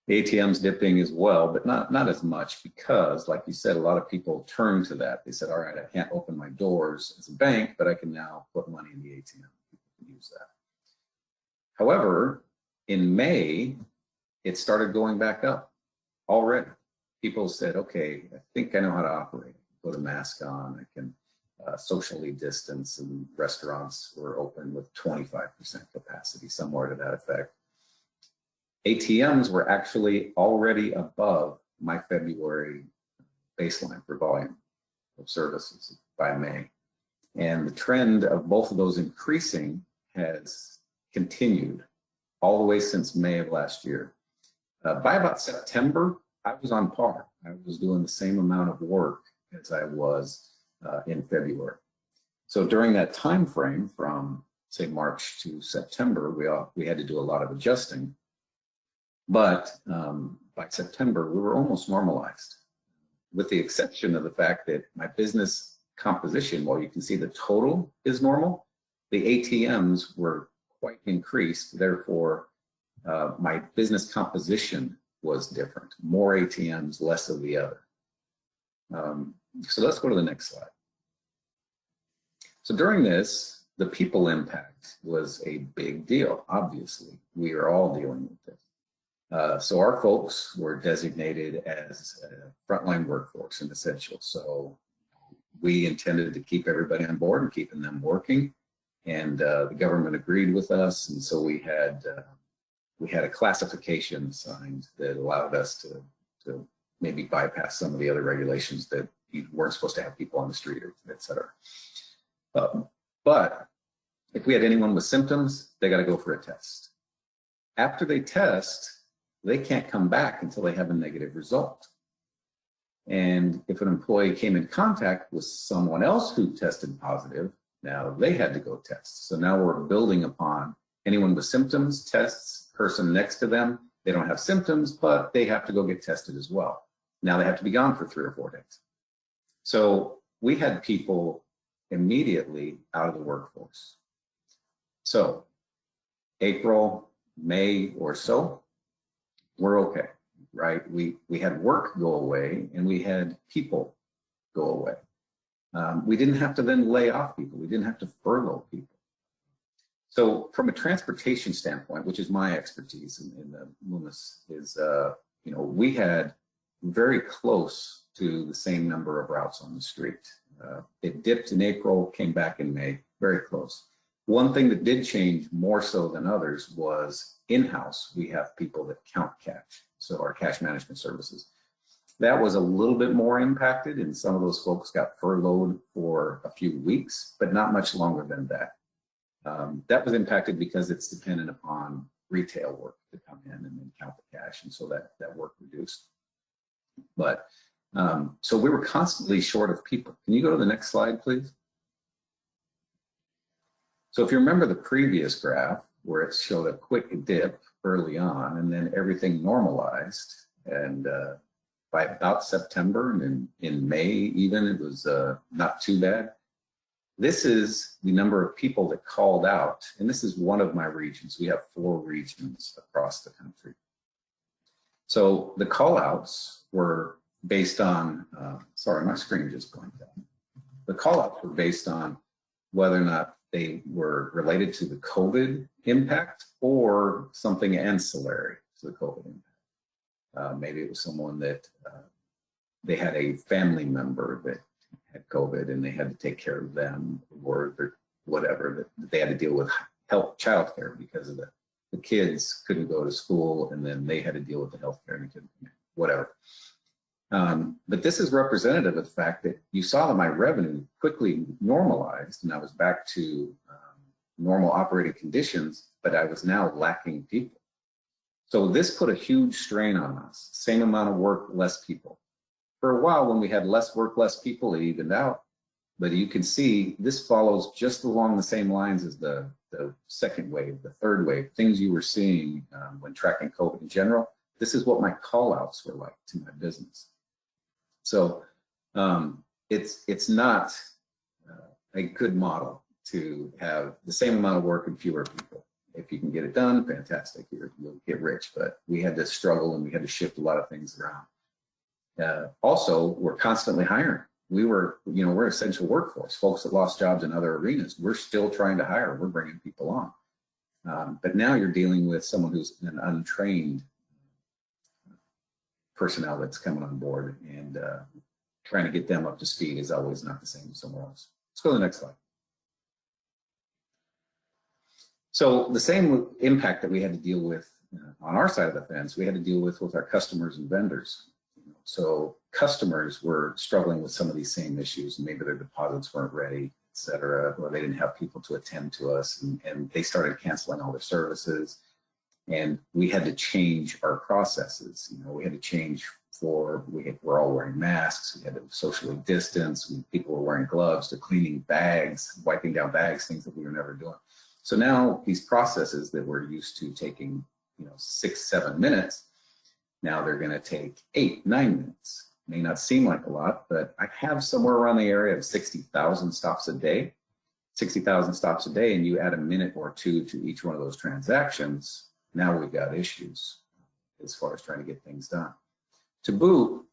The ATMs dipping as well, but not as much because, like you said, a lot of people turned to that. They said, all right, I can't open my doors as a bank, but I can now put money in the ATM. People can use that. However, in May, it started going back up already. People said, okay, I think I know how to operate. Put a mask on, I can socially distance, and restaurants were open with 25% capacity, somewhere to that effect. ATMs were actually already above my February baseline for volume of services by May. And the trend of both of those increasing has continued all the way since May of last year. By about September, I was on par. I was doing the same amount of work as I was in February. So during that time frame from, say, March to September, we had to do a lot of adjusting. But by September, we were almost normalized, with the exception of the fact that my business composition, while you can see the total is normal, the ATMs were quite increased. Therefore, my business composition was different. More ATMs, less of the other. So let's go to the next slide. So during this, the people impact was a big deal, obviously. We are all dealing with this. So our folks were designated as a frontline workforce and essential. So we intended to keep everybody on board and keeping them working. And the government agreed with us. And so we had a classification assigned that allowed us to maybe bypass some of the other regulations that you weren't supposed to have people on the street, et cetera. But if we had anyone with symptoms, they got to go for a test. After they test, they can't come back until they have a negative result. And if an employee came in contact with someone else who tested positive, now they had to go test. So now we're building upon anyone with symptoms, tests, person next to them, they don't have symptoms, but they have to go get tested as well. Now they have to be gone for 3 or 4 days. So we had people immediately out of the workforce. So April, May or so, we're okay, right? We had work go away and we had people go away. We didn't have to then lay off people. We didn't have to furlough people. So from a transportation standpoint, which is my expertise in the Loomis, is, we had very close to the same number of routes on the street. It dipped in April, came back in May, very close. One thing that did change more so than others was in-house, we have people that count cash, so our cash management services. That was a little bit more impacted, and some of those folks got furloughed for a few weeks, but not much longer than that. That was impacted because it's dependent upon retail work to come in and then count the cash, and so that work reduced. But so we were constantly short of people. Can you go to the next slide, please? So if you remember the previous graph where it showed a quick dip early on and then everything normalized, and by about September and in May even, it was not too bad. This is the number of people that called out, and this is one of my regions. We have 4 regions across the country. So the call outs were based on, sorry, my screen just blinked out. The call outs were based on whether or not they were related to the COVID impact or something ancillary to the COVID impact. Maybe it was someone that they had a family member that had COVID and they had to take care of them, or whatever, that they had to deal with childcare because of the kids couldn't go to school, and then they had to deal with the healthcare and couldn't, whatever. But this is representative of the fact that you saw that my revenue quickly normalized and I was back to normal operating conditions, but I was now lacking people. So this put a huge strain on us. Same amount of work, less people. For a while, when we had less work, less people, it evened out. But you can see this follows just along the same lines as the second wave, the third wave, things you were seeing when tracking COVID in general. This is what my call outs were like to my business. So it's not a good model to have the same amount of work and fewer people. If you can get it done, fantastic, you'll get rich. But we had to struggle and we had to shift a lot of things around. Also, we're constantly hiring. We're essential workforce. Folks that lost jobs in other arenas, we're still trying to hire. We're bringing people on. But now you're dealing with someone who's an untrained personnel that's coming on board, and trying to get them up to speed is always not the same as somewhere else. Let's go to the next slide. So the same impact that we had to deal with on our side of the fence, we had to deal with our customers and vendors. So customers were struggling with some of these same issues. Maybe their deposits weren't ready, et cetera, or they didn't have people to attend to us, and they started canceling all their services. And we had to change our processes. We had to change we're all wearing masks. We had to socially distance. People were wearing gloves, to cleaning bags, wiping down bags, things that we were never doing. So now these processes that we're used to taking, 6-7 minutes, now they're going to take 8-9 minutes. May not seem like a lot, but I have somewhere around the area of 60,000 stops a day. 60,000 stops a day, and you add a minute or two to each one of those transactions. Now we've got issues as far as trying to get things done. To boot,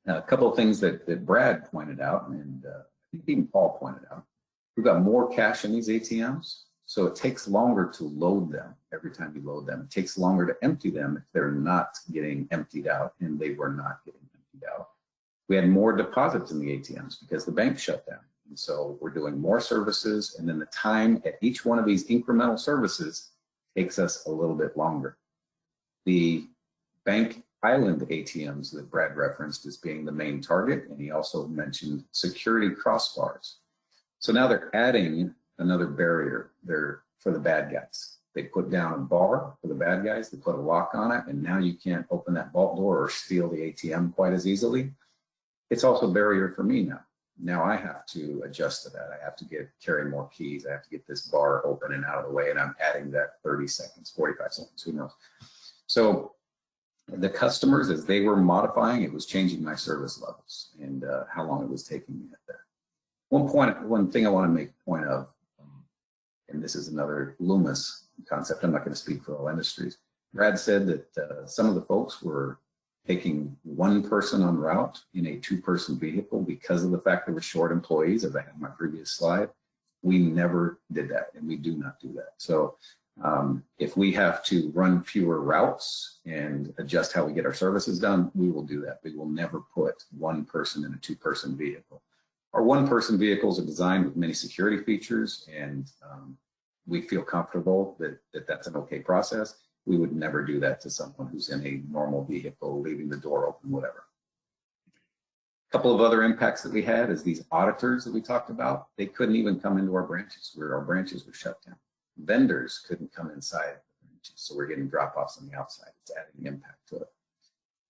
a couple of things that Brad pointed out, and I think even Paul pointed out, we've got more cash in these ATMs, so it takes longer to load them every time you load them. It takes longer to empty them if they're not getting emptied out, and they were not getting emptied out. We had more deposits in the ATMs because the bank shut down. And so we're doing more services, and then the time at each one of these incremental services takes us a little bit longer. The Bank Island ATMs that Brad referenced as being the main target, and he also mentioned security crossbars. So now they're adding another barrier there for the bad guys. They put down a bar for the bad guys, they put a lock on it, and now you can't open that vault door or steal the ATM quite as easily. It's also a barrier for me now. Now I have to adjust to that. I have to carry more keys. I have to get this bar open and out of the way, and I'm adding that 30 seconds, 45 seconds, who knows. So the customers, as they were modifying, it was changing my service levels and how long it was taking me at that. One thing I want to make a point of, and this is another Loomis concept, I'm not going to speak for all industries. Brad said that some of the folks were taking one person en route in a 2-person vehicle because of the fact that we're short employees, as I had in my previous slide. We never did that, and we do not do that. So if we have to run fewer routes and adjust how we get our services done, we will do that. We will never put one person in a 2-person vehicle. Our 1-person vehicles are designed with many security features, and we feel comfortable that that's an okay process. We would never do that to someone who's in a normal vehicle, leaving the door open, whatever. A couple of other impacts that we had is these auditors that we talked about. They couldn't even come into our branches where our branches were shut down. Vendors couldn't come inside the branches, so we're getting drop-offs on the outside. It's adding impact to it.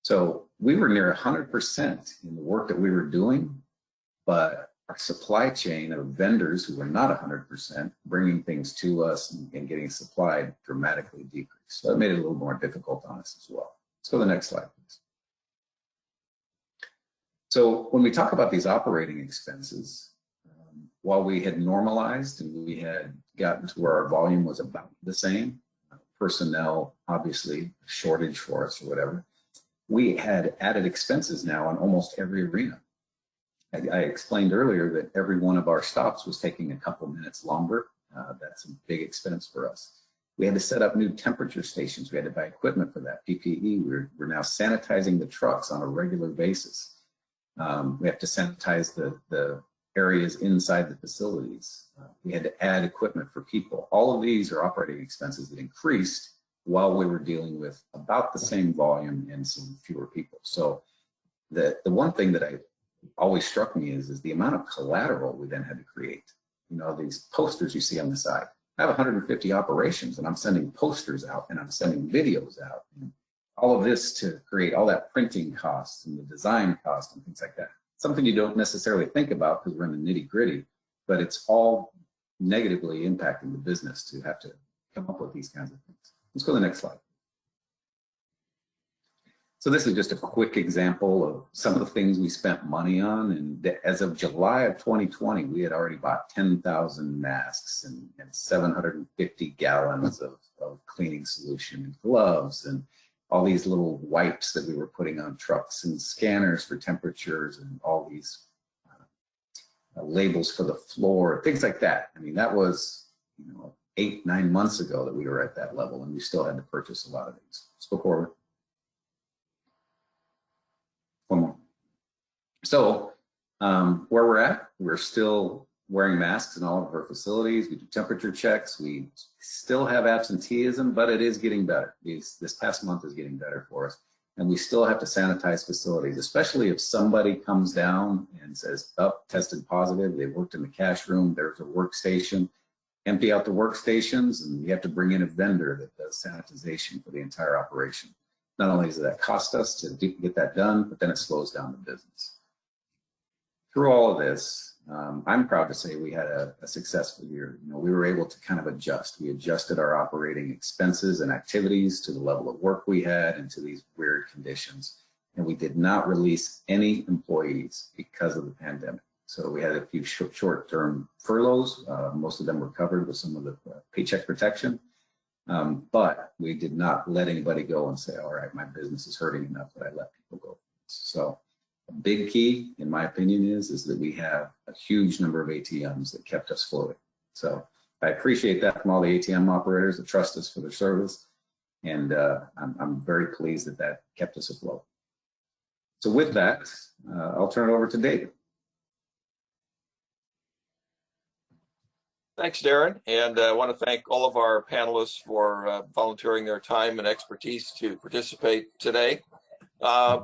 So we were near 100% in the work that we were doing, but our supply chain of vendors who were not 100% bringing things to us and getting supplied dramatically decreased. So it made it a little more difficult on us as well. Let's go to the next slide, please. So when we talk about these operating expenses, while we had normalized and we had gotten to where our volume was about the same, personnel, obviously, shortage for us or whatever, we had added expenses now on almost every arena. I explained earlier that every one of our stops was taking a couple minutes longer. That's a big expense for us. We had to set up new temperature stations. We had to buy equipment for that, PPE. We're now sanitizing the trucks on a regular basis. We have to sanitize the areas inside the facilities. We had to add equipment for people. All of these are operating expenses that increased while we were dealing with about the same volume and some fewer people. So the one thing that always struck me is the amount of collateral we then had to create. You know, these posters you see on the side. I have 150 operations and I'm sending posters out and I'm sending videos out. And all of this to create all that printing costs and the design costs and things like that. Something you don't necessarily think about because we're in the nitty gritty, but it's all negatively impacting the business to have to come up with these kinds of things. Let's go to the next slide. So this is just a quick example of some of the things we spent money on. And as of July of 2020, we had already bought 10,000 masks and 750 gallons of cleaning solution and gloves and all these little wipes that we were putting on trucks and scanners for temperatures and all these labels for the floor, things like that. I mean, that was, 8-9 months ago that we were at that level and we still had to purchase a lot of these. Let's go forward. One more. So where we're at, we're still wearing masks in all of our facilities. We do temperature checks. We still have absenteeism, but it is getting better. This past month is getting better for us. And we still have to sanitize facilities, especially if somebody comes down and says, oh, tested positive, they worked in the cash room, there's a workstation. Empty out the workstations, and you have to bring in a vendor that does sanitization for the entire operation. Not only does that cost us to get that done, but then it slows down the business. Through all of this, I'm proud to say we had a successful year. We were able to kind of adjust. We adjusted our operating expenses and activities to the level of work we had and to these weird conditions. And we did not release any employees because of the pandemic. So we had a few short-term furloughs. Most of them were covered with some of the paycheck protection. But we did not let anybody go and say, all right, my business is hurting enough that I let people go. So a big key, in my opinion, is that we have a huge number of ATMs that kept us floating. So I appreciate that from all the ATM operators that trust us for their service. And I'm very pleased that kept us afloat. So with that, I'll turn it over to David. Thanks, Darren. And I want to thank all of our panelists for volunteering their time and expertise to participate today.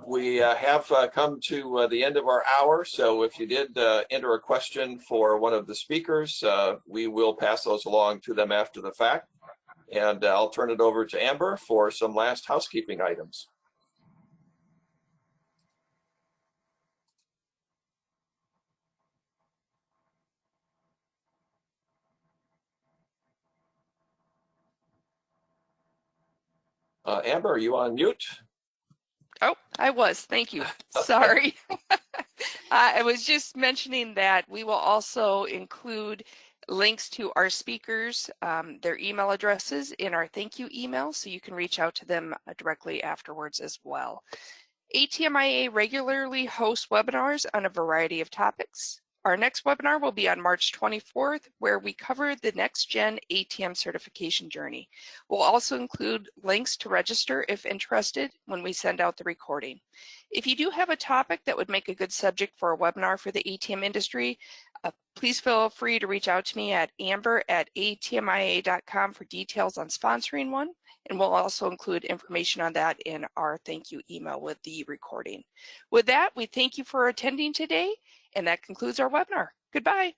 We have come to the end of our hour. So if you did enter a question for one of the speakers, we will pass those along to them after the fact. And I'll turn it over to Amber for some last housekeeping items. Amber, are you on mute? Oh, I was. Thank you. Sorry. I was just mentioning that we will also include links to our speakers, their email addresses in our thank you email, so you can reach out to them directly afterwards as well. ATMIA regularly hosts webinars on a variety of topics. Our next webinar will be on March 24th, where we cover the next gen ATM certification journey. We'll also include links to register if interested when we send out the recording. If you do have a topic that would make a good subject for a webinar for the ATM industry, please feel free to reach out to me at amber@atmia.com for details on sponsoring one. And we'll also include information on that in our thank you email with the recording. With that, we thank you for attending today. And that concludes our webinar. Goodbye.